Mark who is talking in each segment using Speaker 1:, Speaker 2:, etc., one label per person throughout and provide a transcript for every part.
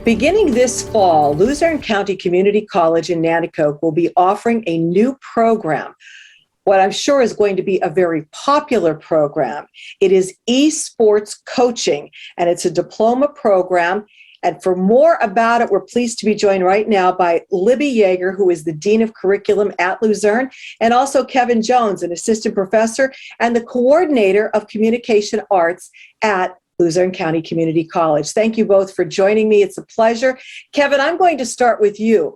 Speaker 1: Beginning this fall, Luzerne County Community College in Nanticoke will be offering a new program, what I'm sure is going to be a very popular program. It is Esports Coaching, and it's a diploma program. And for more about it, we're pleased to be joined right now by Libby Yeager, who is the Dean of Curriculum at Luzerne, and also Kevin Jones, an assistant professor and the coordinator of communication arts at Luzerne County Community College. Thank you both for joining me. It's a pleasure. Kevin, I'm going to start with you.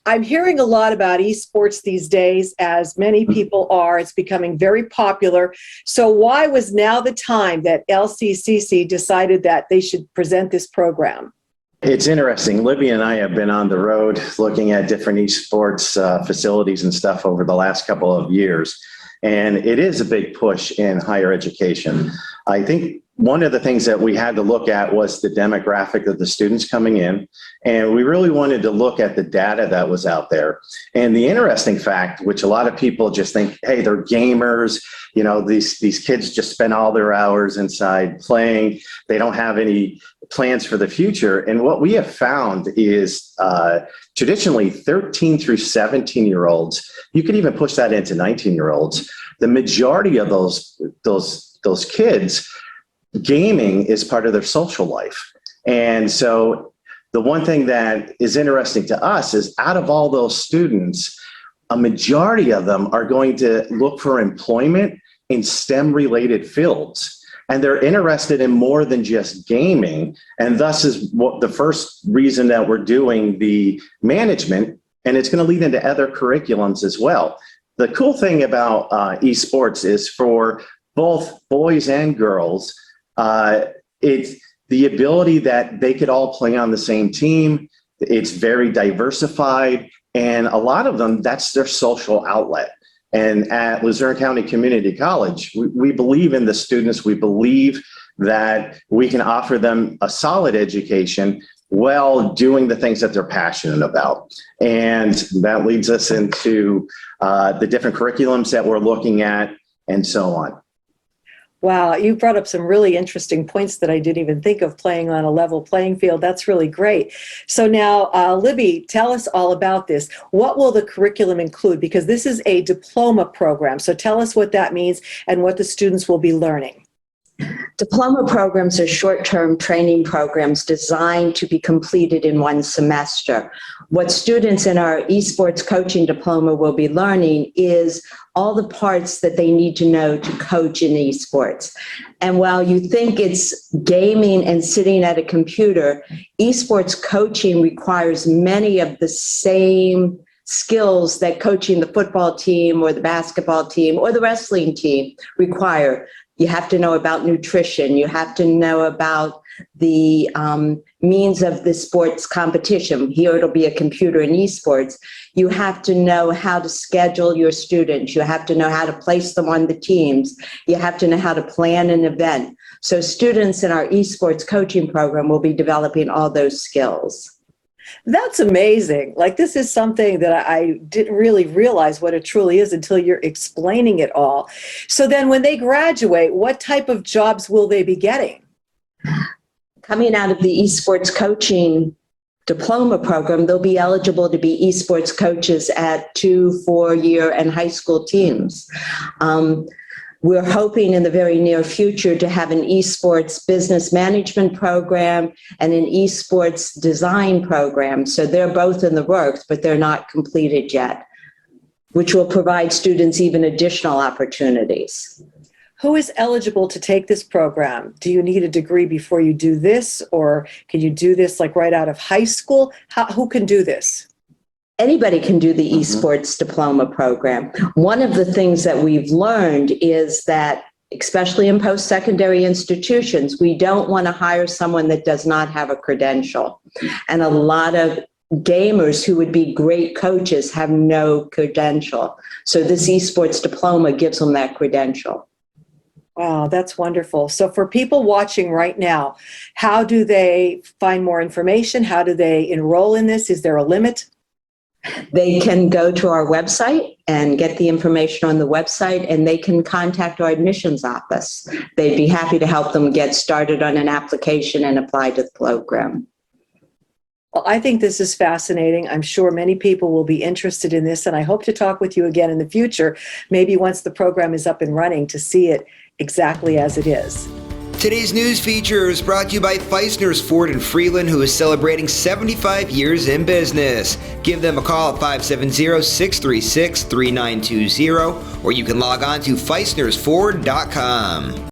Speaker 1: I'm hearing a lot about esports these days, as many people are. It's becoming very popular. So why was now the time that LCCC decided that they should present this program?
Speaker 2: It's interesting. Libby and I have been on the road looking at different esports facilities and stuff over the last couple of years. And it is a big push in higher education. I think one of the things that we had to look at was the demographic of the students coming in. And we really wanted to look at the data that was out there. And the interesting fact, which a lot of people just think, hey, they're gamers, you know, these kids just spend all their hours inside playing. They don't have any plans for the future. And what we have found is traditionally 13 through 17-year-olds, you could even push that into 19-year-olds. The majority of those kids, gaming is part of their social life. And so the one thing that is interesting to us is out of all those students, a majority of them are going to look for employment in STEM related fields. And they're interested in more than just gaming. And thus is what the first reason that we're doing the management, and it's going to lead into other curriculums as well. The cool thing about esports is for both boys and girls, it's the ability that they could all play on the same team. It's very diversified, and a lot of them, that's their social outlet. And at Luzerne County Community College, we believe in the students. We believe that we can offer them a solid education while doing the things that they're passionate about. And that leads us into the different curriculums that we're looking at and so on.
Speaker 1: Wow, you brought up some really interesting points that I didn't even think of, playing on a level playing field. That's really great. So now, Libby, tell us all about this. What will the curriculum include? Because this is a diploma program. So tell us what that means and what the students will be learning.
Speaker 3: Diploma programs are short-term training programs designed to be completed in one semester. What students in our esports coaching diploma will be learning is all the parts that they need to know to coach in esports. And while you think it's gaming and sitting at a computer, esports coaching requires many of the same skills that coaching the football team or the basketball team or the wrestling team require. You have to know about nutrition. You have to know about the means of the sports competition. Here it'll be a computer in esports. You have to know how to schedule your students. You have to know how to place them on the teams. You have to know how to plan an event. So students in our esports coaching program will be developing all those skills.
Speaker 1: That's amazing. Like, this is something that I didn't really realize what it truly is until you're explaining it all. So then when they graduate, what type of jobs will they be getting?
Speaker 3: Coming out of the esports coaching diploma program, they'll be eligible to be esports coaches at 2-, 4-year and high school teams. We're hoping in the very near future to have an esports business management program and an esports design program. So they're both in the works, but they're not completed yet, which will provide students even additional opportunities.
Speaker 1: Who is eligible to take this program? Do you need a degree before you do this, or can you do this like right out of high school? Who can do this?
Speaker 3: Anybody can do the esports diploma program. One of the things that we've learned is that, especially in post-secondary institutions, we don't want to hire someone that does not have a credential. And a lot of gamers who would be great coaches have no credential. So this esports diploma gives them that credential.
Speaker 1: Wow, that's wonderful. So for people watching right now, how do they find more information? How do they enroll in this? Is there a limit?
Speaker 3: They can go to our website and get the information on the website, and they can contact our admissions office. They'd be happy to help them get started on an application and apply to the program.
Speaker 1: Well, I think this is fascinating. I'm sure many people will be interested in this, and I hope to talk with you again in the future, maybe once the program is up and running, to see it exactly as it is.
Speaker 4: Today's news feature is brought to you by Feisner's Ford in Freeland, who is celebrating 75 years in business. Give them a call at 570-636-3920, or you can log on to feisnersford.com.